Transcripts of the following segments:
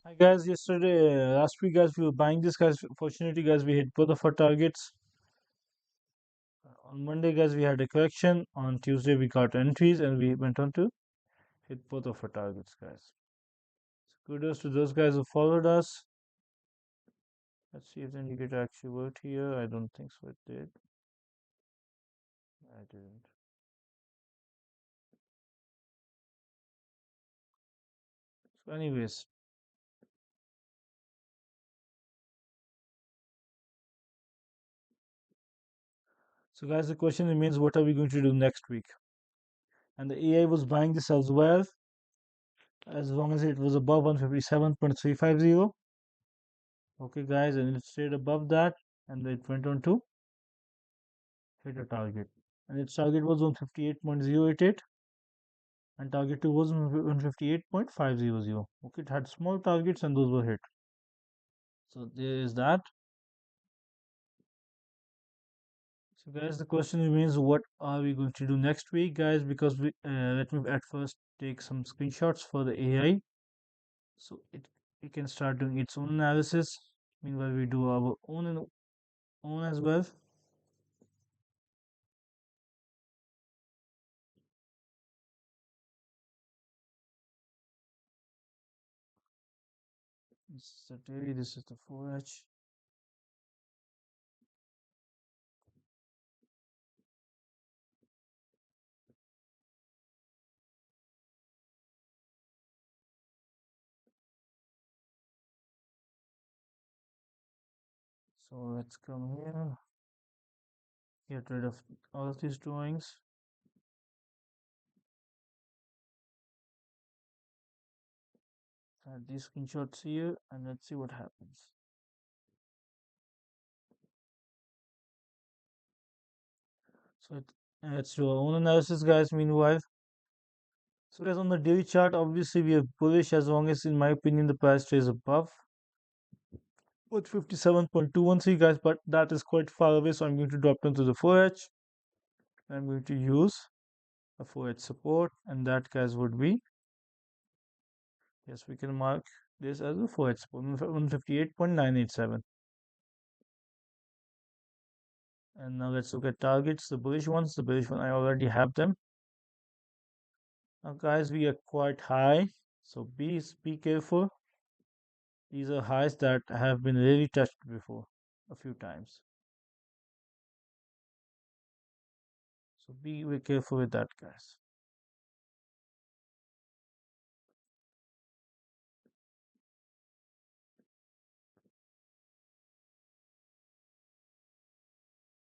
Hi guys, last week guys, we were buying this guys. Fortunately guys, we hit both of our targets. On Monday guys, we had a correction. On Tuesday we got entries and we went on to hit both of our targets guys. So kudos to those guys who followed us. Let's see if the indicator actually worked here. I don't think so it did. I didn't. So anyways, so guys, the question remains, what are we going to do next week? And the AI was buying this as well, as long as it was above 157.350. Okay guys, and it stayed above that and it went on to hit a target. And its target was 158.088 and target 2 was 158.500. Okay, it had small targets and those were hit. So there is that. So guys, the question remains, what are we going to do next week guys? Because let me at first take some screenshots for the AI so it can start doing its own analysis. Meanwhile, we do our own as well. This is the daily, this is the 4H. So let's come here, get rid of all of these drawings. Add these screenshots here and let's see what happens. So let's do our own analysis guys meanwhile. So guys, on the daily chart, obviously we are bullish as long as, in my opinion, the price stays above with 57.213 guys, but that is quite far away, so I'm going to drop down to the 4H. I'm going to use a 4H support, and that guys would be, yes, we can mark this as a 4H support, 158.987. And now let's look at targets, the bullish ones. The bullish one, I already have them. Now guys, we are quite high, so be careful. These are highs that have been really touched before a few times. So be very careful with that, guys.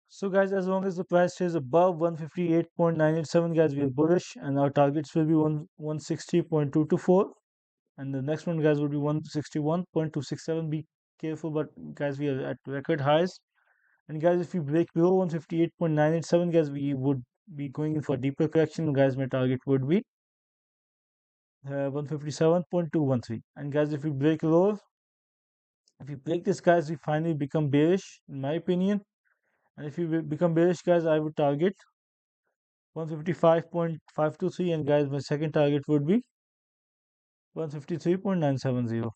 So guys, as long as the price stays above 158.987, guys, we are bullish, and our targets will be 160.224, and the next one, guys, will be 161.267. Be careful, but guys, we are at record highs. And guys, if we break below 158.987, guys, we would be going in for a deeper correction. Guys, my target would be 157.213. And guys, if we break lower, if we break this, guys, we finally become bearish, in my opinion. And if we become bearish, guys, I would target 155.523. And guys, my second target would be 153.970.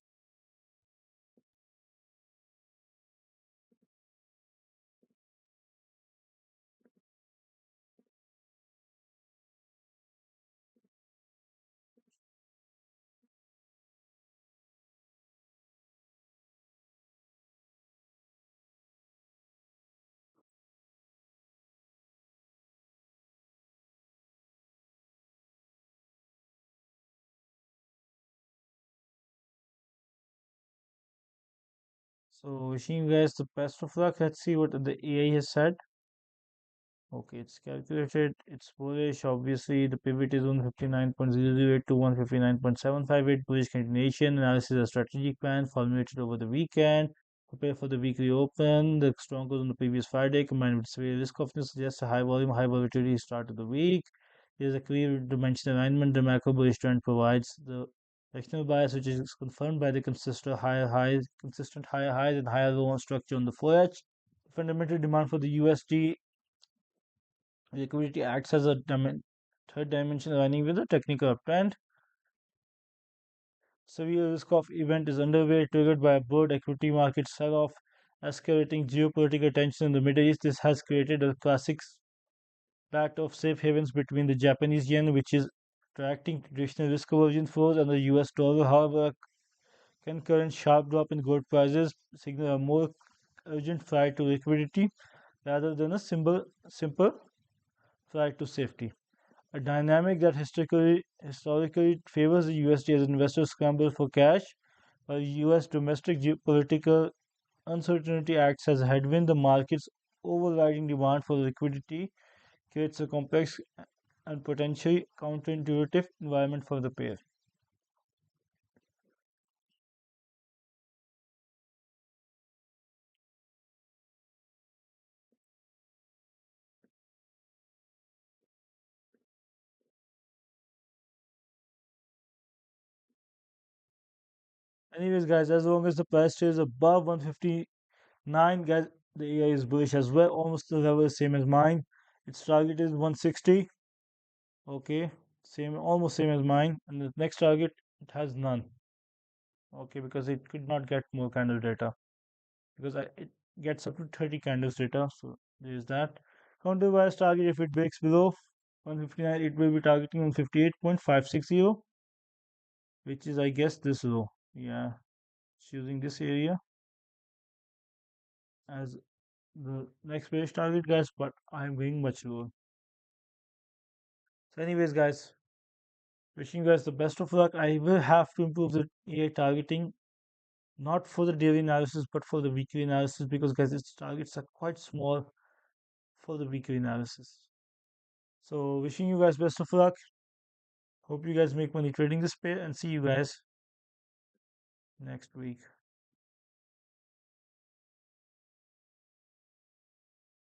So wishing you guys the best of luck. Let's see what the AI has said. Okay, it's calculated. It's bullish. Obviously, the pivot is 159.008 to 159.758. Bullish continuation. Analysis of strategic plan formulated over the weekend. Prepare for the weekly open. The strong goes on the previous Friday combined with severe risk off suggests a high volume, high volatility start of the week. There's a clear dimensional alignment. The macro bullish trend provides the directional bias, which is confirmed by the consistent higher highs and higher low structure on the 4H. Fundamental demand for the USD liquidity acts as a third dimension aligning with the technical uptrend. severe risk of event is underway, triggered by a broad equity market sell-off, escalating geopolitical tension in the Middle East. This has created a classic pact of safe havens between the Japanese yen, which is attracting traditional risk aversion flows, and the US dollar. However, a concurrent sharp drop in gold prices signal a more urgent flight to liquidity rather than a simple flight to safety. A dynamic that historically favors the USD as investors scramble for cash, while US domestic geopolitical uncertainty acts as a headwind. The market's overriding demand for liquidity creates a complex and potentially counterintuitive environment for the pair. Anyways, guys, as long as the price stays above 159, guys, the AI is bullish as well. Almost the level is same as mine. Its target is 160. Okay, same, almost same as mine. And the next target, it has none. Okay, because it could not get more candle data because it gets up to 30 candles data. So there is that. Counter bias target, if it breaks below 159, it will be targeting on 58.560, which is, I guess, this low. Yeah, it's using this area as the next bearish target, guys, but I'm going much lower. So, anyways, guys, wishing you guys the best of luck. I will have to improve the AI targeting, not for the daily analysis, but for the weekly analysis because, guys, its targets are quite small for the weekly analysis. So, wishing you guys best of luck. Hope you guys make money trading this pair and see you guys next week.